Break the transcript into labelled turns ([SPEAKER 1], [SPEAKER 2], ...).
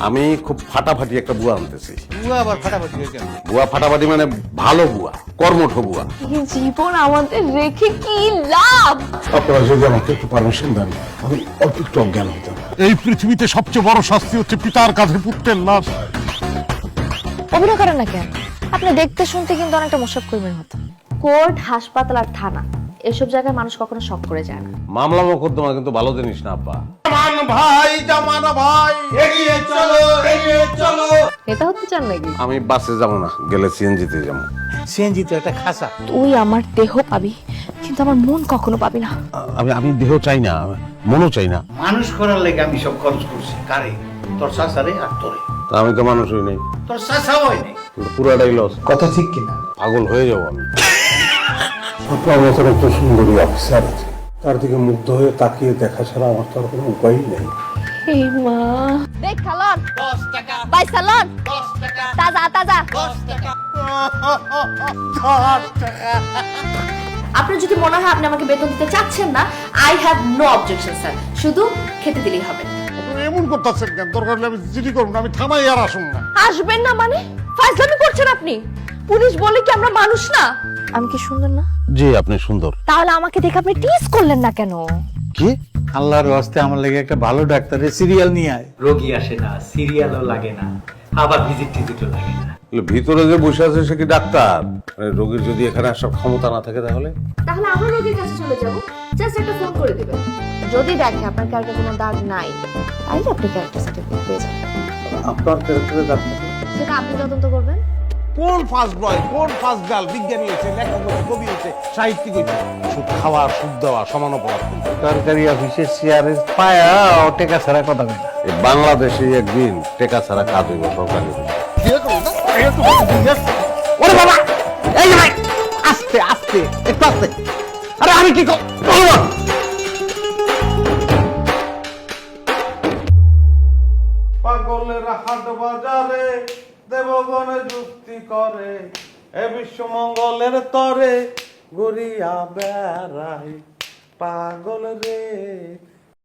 [SPEAKER 1] আমি খুব ফাটাফাটি একটা বুয়া আনতেছি।
[SPEAKER 2] বুয়া আবার ফাটাফাটি হয়ে গেল।
[SPEAKER 1] বুয়া ফাটাফাটি মানে ভালো বুয়া, কর্মঠ বুয়া।
[SPEAKER 3] এই জীবন আমাদের রেখে কি লাভ?
[SPEAKER 4] আপনারা যদি আমাকে একটু পারমিশন দেন, আমি অল্প একটু অজ্ঞান হইতাম।
[SPEAKER 5] এই পৃথিবীতে সবচেয়ে বড় শাস্তি হচ্ছে পিতার কাঁধে পুত্রের লাশ।
[SPEAKER 3] অভিনয় করেন না কেন? আপনি দেখতে শুনতে কিন্তু অনেকটা মোশাররফ করিমের মতো। কোর্ট, হাসপাতাল আর থানা এসব জায়গায় মানুষ কখনো শক করে যায় না।
[SPEAKER 1] মামলা মোকদ্দমা কিন্তু ভালো জিনিস না আব্বা।
[SPEAKER 5] জামানা ভাই এগিয়ে চলো, এগিয়ে চলো।
[SPEAKER 3] এটা হতে চান নাকি?
[SPEAKER 1] আমি বাসে যাবো না, গেলে সিএনজিতে যাবো।
[SPEAKER 2] সিএনজি তো একটা খাসা।
[SPEAKER 3] তুই আমার দেহ পাবি, কিন্তু আমার মন কখনো পাবি না।
[SPEAKER 1] আমি দেহ চাই না, মনও চাই না।
[SPEAKER 6] মানুষ করার লেগে আমি সব খরচ করছি। কারে? তোর চাচারে আর তোরে।
[SPEAKER 1] তা আমি তো মানুষই নেই,
[SPEAKER 6] তোর চাচাও হয় নাই।
[SPEAKER 1] পুরাটাই লস।
[SPEAKER 6] কথা ঠিক কিনা?
[SPEAKER 1] পাগল হয়ে যাবো আমি।
[SPEAKER 4] আপনার মতন একটা সুন্দরী অফিসার আছে, তার দিকে মুগ্ধ হয়ে তাকিয়ে দেখা ছাড়া আমার তো আর কোনো উপায়ই নেই।
[SPEAKER 3] এই মা, দেখ খালন 10 টাকা, বাই সালন 10 টাকা, তাজা তাজা 10 টাকা। আপনার যদি মনে হয় আপনি আমাকে বেতন দিতে চাচ্ছেন না, I have no objection sir, শুধু খেতে দিলেই হবে।
[SPEAKER 5] আপনি এমন করতেছেন কেন? দরকার হলে আমি চিঠি করবো না, আমি থানায় আর আসুন না।
[SPEAKER 3] আসবেন না মানে? ফাজলামি করছেন আপনি? পুলিশ বলে কি আমরা মানুষ না? আমি কি সুন্দর না?
[SPEAKER 1] জি, আপনি সুন্দর।
[SPEAKER 3] তাহলে আমাকে দেখে আপনি টিজ করলেন না কেন?
[SPEAKER 1] কি?
[SPEAKER 6] আল্লাহর ওয়াস্তে আমার লেগে একটা ভালো ডাক্তারের সিরিয়াল নিয়ে আয়।
[SPEAKER 7] রোগী আসে না, সিরিয়ালও লাগে না, আবার ভিজিট টিজিটও লাগে না।
[SPEAKER 1] ভিতরে যে বসে আছে সে কি ডাক্তার? রোগীর যদি এখানে আসার ক্ষমতা না থাকে তাহলে
[SPEAKER 3] তাহলে আমরা রোগীর কাছে চলে যাব, জাস্ট একটা ফোন করে দিবেন। যদি দেখে আপনার ক্যারেক্টারে কোনো দাগ নাই, তাহলে আপনি ক্যারেক্টার সার্টিফিকেট পেয়ে যাবেন।
[SPEAKER 6] আপনার ক্যারেক্টারে ডাক্তার?
[SPEAKER 3] সেটা আপনি তদন্ত করবেন।
[SPEAKER 5] কোন ফার্স্ট বয়, কোন ফার্স্ট গার্ল বিজ্ঞানী হয়েছে, লেখক হয়েছে, কবি হয়েছে, সাহিত্যিক হয়েছে? সুদ খাওয়া, সুদ দেওয়া সমান অপরাধ।
[SPEAKER 6] সরকারি অফিসের চেয়ারে পায়া টেকা ছাড়া কথা বলে না।
[SPEAKER 1] এই বাংলাদেশে একদিন টেকা ছাড়া কাজ হইব সরকারি।
[SPEAKER 2] ওরে বাবা, এই যে ভাই, আস্তে আস্তে, একটু আস্তে। আরে আমি কি
[SPEAKER 5] পাগলের হাট বাজারে দেবগণে যুক্তি করে, এ বিশ্ব মঙ্গলের তরে ঘুরিয়া বেড়াই পাগল রে।